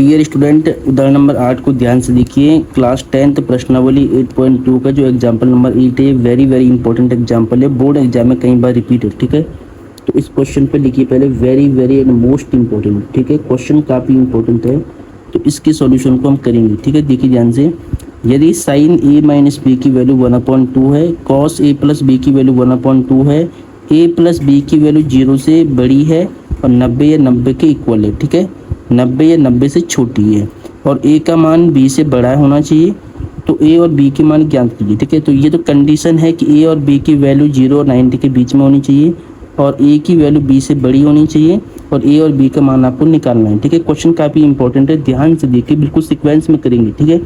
Dear student, उदाहरण number 8 को ध्यान से देखिए। क्लास 10th प्रश्नावली 8.2 का जो एग्जाम्पल नंबर 8 है, वेरी वेरी इंपॉर्टेंट एग्जाम्पल है, बोर्ड एग्जाम में कई बार रिपीट है। ठीक है, तो इस क्वेश्चन पे लिखिए पहले very very and most important. ठीक है, क्वेश्चन काफ़ी इंपॉर्टेंट है, तो इसके सॉल्यूशन को हम करेंगे। ठीक है, देखिए ध्यान से। यदि साइन ए माइनस बी की वैल्यू 1/2 है, कॉस ए प्लस बी की वैल्यू 1/2 है, ए प्लस बी की वैल्यू 0 से बड़ी है और 90 या 90 के इक्वल है। ठीक है, 90 या 90 से छोटी है और ए का मान बी से बड़ा होना चाहिए, तो ए और बी के मान ज्ञात कीजिए। ठीक है, तो ये तो कंडीशन है कि ए और बी की वैल्यू 0 और 90 के बीच में होनी चाहिए और ए की वैल्यू बी से बड़ी होनी चाहिए और ए और बी का मान आपको निकालना है। ठीक है, क्वेश्चन काफ़ी इंपॉर्टेंट है, ध्यान से देखिए, बिल्कुल सीक्वेंस में करेंगे। ठीक है,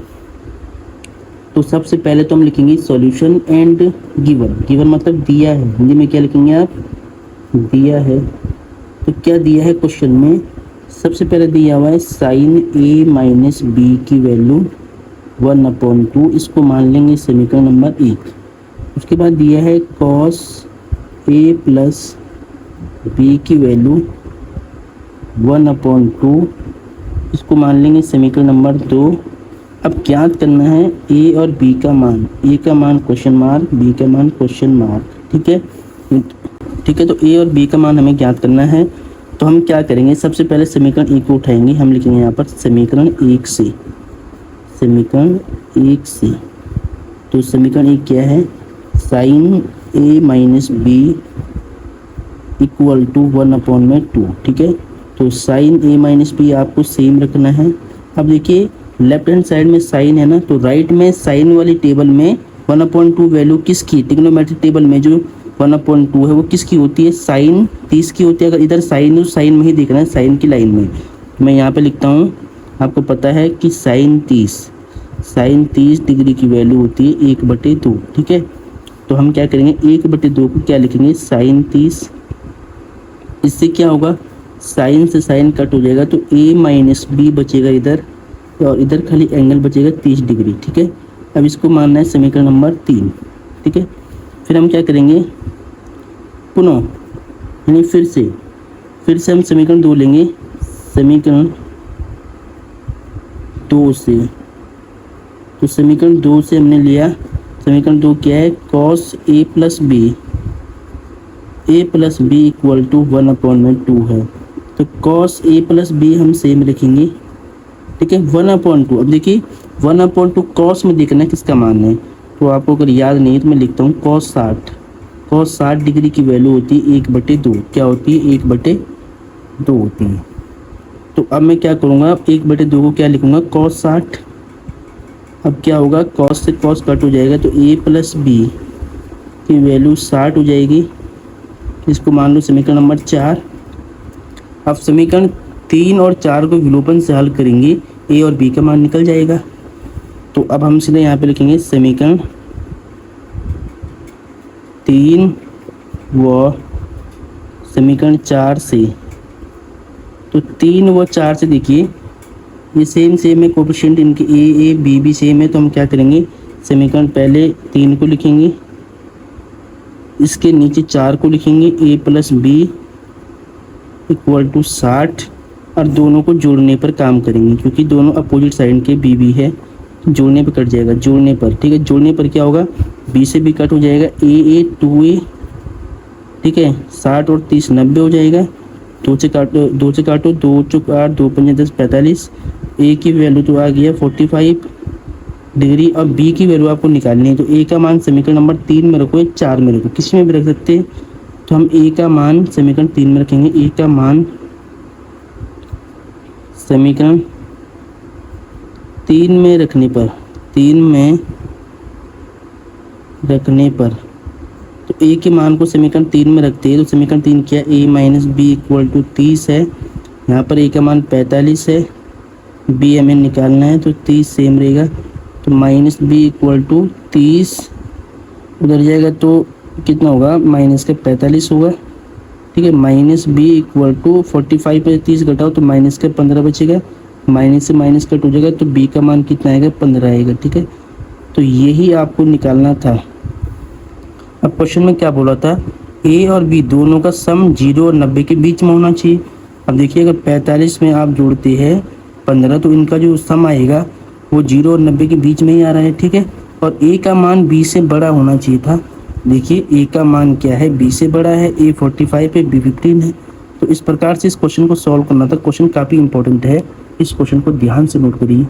तो सबसे पहले तो हम लिखेंगे सॉल्यूशन एंड गिवन। गिवन मतलब दिया है, हिंदी में क्या लिखेंगे आप? दिया है। तो क्या दिया है क्वेश्चन में? सबसे पहले दिया हुआ है साइन ए माइनस बी की वैल्यू 1/2, इसको मान लेंगे समीकरण नंबर 1। उसके बाद दिया है कॉस ए प्लस बी की वैल्यू 1/2, इसको मान लेंगे समीकरण नंबर 2। अब ज्ञात करना है ए और बी का मान। ए का मान क्वेश्चन मार्क, बी का मान क्वेश्चन मार्क। ठीक है, ठीक है, तो ए और बी का मान हमें ज्ञात करना है। तो हम क्या करेंगे, सबसे पहले समीकरण 1 को उठाएंगे। हम लिखेंगे यहाँ पर समीकरण 1 से, समीकरण 1 से। तो समीकरण 1 क्या है? Sine A minus B equal to 1/2। ठीक है, तो साइन ए माइनस बी आपको सेम रखना है। अब देखिए लेफ्ट हैंड साइड में साइन है ना, तो राइट में साइन वाली टेबल में 1/2 वैल्यू किसकी? ट्रिग्नोमेट्रिक टेबल में जो 1/2 है वो किसकी होती है? साइन 30 की होती है। अगर इधर साइन है तो साइन में ही देखना है, साइन की लाइन में। मैं यहाँ पे लिखता हूँ, आपको पता है कि साइन 30 डिग्री की वैल्यू होती है 1/2। ठीक है, तो हम क्या करेंगे, 1/2 को क्या लिखेंगे? साइन 30। इससे क्या होगा, साइन से साइन कट हो जाएगा, तो ए माइनस बी बचेगा इधर और इधर खाली एंगल बचेगा 30 डिग्री। ठीक है, अब इसको मानना है समीकरण नंबर 3। ठीक है, फिर हम क्या करेंगे, पुनः यानी फिर से हम समीकरण 2 लेंगे। समीकरण 2 से, तो समीकरण 2 से हमने लिया, समीकरण 2 क्या है? Cos A plus B equal to 1/2 है। तो कॉस ए प्लस बी हम सेम रखेंगे। ठीक है, 1/2। अब देखिए 1/2 कॉस में देखना है किसका मान है, तो आपको अगर याद नहीं है तो मैं लिखता हूँ कॉस 60 डिग्री की वैल्यू होती है 1/2। क्या होती है? 1/2 होती है। तो अब मैं क्या करूँगा, 1/2 को क्या लिखूँगा? कॉस 60। अब क्या होगा, कॉस से कॉस कट हो जाएगा, तो ए प्लस बी की वैल्यू 60 हो जाएगी। इसको मान लो समीकरण नंबर 4। अब समीकरण 3 और 4 को विलोपन से हल करेंगे, ए और बी का मान निकल जाएगा। तो अब हम सीधे यहाँ पे लिखेंगे समीकरण 3 व समीकरण 4 से। तो 3 व 4 से देखिए ये सेम है, कोएफिशिएंट इनके ए बी सेम है। तो हम क्या करेंगे, समीकरण पहले 3 को लिखेंगे, इसके नीचे 4 को लिखेंगे, ए प्लस बी इक्वल टू 60 और दोनों को जोड़ने पर काम करेंगे क्योंकि दोनों अपोजिट साइड के बी है, जोड़ने पर कट जाएगा, जोड़ने पर। ठीक है, जोड़ने पर क्या होगा, बी से बी कट हो जाएगा, ए 2a। ठीक है, 60 और 30 90 हो जाएगा। 2 से काटो, 2 चौक 8, 2 पंजे 10 45। ए की वैल्यू तो आ गया 45 डिग्री। अब बी की वैल्यू आपको निकालनी है, तो ए का मान समीकरण नंबर 3 में रखो या 4 में रखो, किसी में भी रख सकते हैं। तो हम ए का मान समीकरण 3 में रखेंगे। ए का मान समीकरण 3 में रखने पर तो ए के मान को समीकरण 3 में रखते हैं। तो समीकरण 3 क्या है, ए माइनस बी इक्वल टू 30 है। यहाँ पर ए का मान 45 है, बी हमें निकालना है, तो 30 सेम रहेगा। तो माइनस बी इक्वल टू 30 उधर जाएगा तो कितना होगा, माइनस का 45 होगा। ठीक है, माइनस बी इक्वल टू 45 पे 30 घटाओ तो माइनस का 15 बचेगा, माइनस से माइनस कट हो जाएगा, तो बी का मान कितना आएगा, 15 आएगा। ठीक है, तो यही आपको निकालना था। अब क्वेश्चन में क्या बोला था, ए और बी दोनों का सम 0 और 90 के बीच में होना चाहिए। अब देखिए अगर 45 में आप जोड़ते हैं 15, तो इनका जो सम आएगा वो 0 और 90 के बीच में ही आ रहा है, ठीक है। और ए का मान बी से बड़ा होना चाहिए था। देखिए ए का मान क्या है, बी से बड़ा है, ए 45 है, बी 15 है। तो इस प्रकार से इस क्वेश्चन को सॉल्व करना था। क्वेश्चन काफ़ी इंपॉर्टेंट है, इस क्वेश्चन को ध्यान से नोट करिए।